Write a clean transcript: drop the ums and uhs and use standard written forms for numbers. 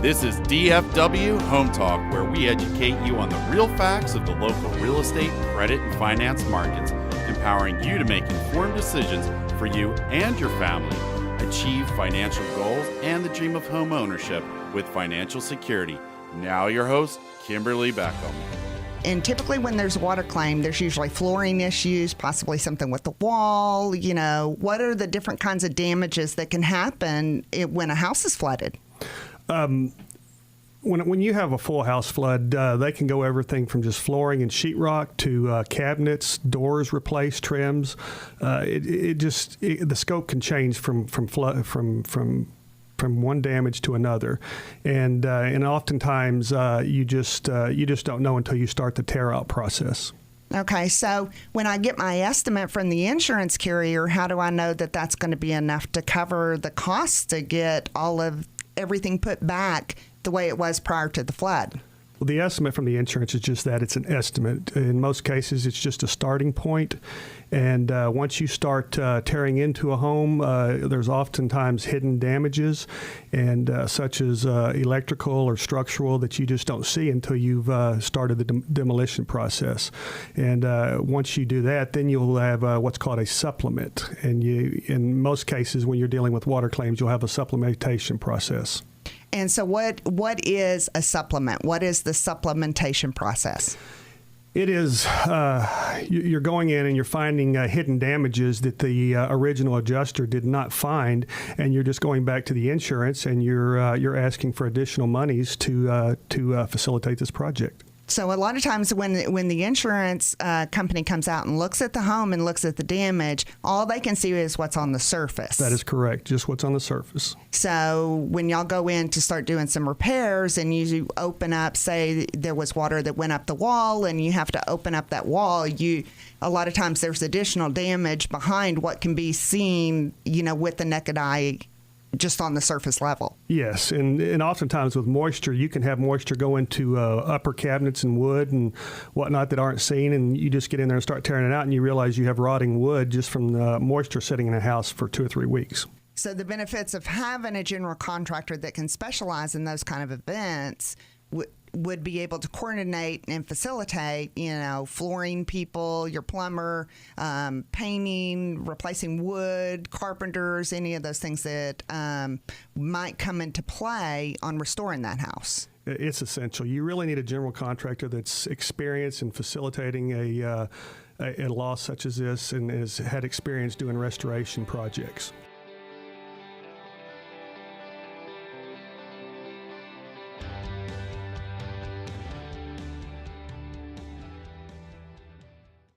This is DFW Home Talk, where we educate you on the real facts of the local real estate, credit, and finance markets, empowering you to make informed decisions for you and your family, achieve financial goals, and the dream of home ownership with financial security. Now your host, Kimberly Beckum. And typically when there's a water claim, there's usually flooring issues, possibly something with the wall. You know, what are the different kinds of damages that can happen when a house is flooded? When you have a full house flood, they can go everything from just flooring and sheetrock to cabinets, doors replaced, trims. The scope can change from one damage to another, and oftentimes you just don't know until you start the tear out process. Okay, so when I get my estimate from the insurance carrier, how do I know that that's going to be enough to cover the costs to get everything put back the way it was prior to the flood? Well, the estimate from the insurance is just that. It's an estimate. In most cases, it's just a starting point. And once you start tearing into a home, there's oftentimes hidden damages, and such as electrical or structural, that you just don't see until you've started the demolition process. And once you do that, then you'll have what's called a supplement. And in most cases, when you're dealing with water claims, you'll have a supplementation process. And so what is a supplement? What is the supplementation process? It is, you're going in and you're finding hidden damages that the original adjuster did not find, and you're just going back to the insurance and you're asking for additional monies to facilitate this project. So a lot of times when the insurance company comes out and looks at the home and looks at the damage, all they can see is what's on the surface. That is correct, just what's on the surface. So when y'all go in to start doing some repairs and you open up, say there was water that went up the wall and you have to open up that wall, a lot of times there's additional damage behind what can be seen, with the naked eye, just on the surface level. Yes, and oftentimes with moisture, you can have moisture go into upper cabinets and wood and whatnot that aren't seen, and you just get in there and start tearing it out, and you realize you have rotting wood just from the moisture sitting in a house for 2 or 3 weeks. So the benefits of having a general contractor that can specialize in those kind of events would be able to coordinate and facilitate, flooring people, your plumber, painting, replacing wood, carpenters, any of those things that might come into play on restoring that house. It's essential. You really need a general contractor that's experienced in facilitating a loss such as this and has had experience doing restoration projects.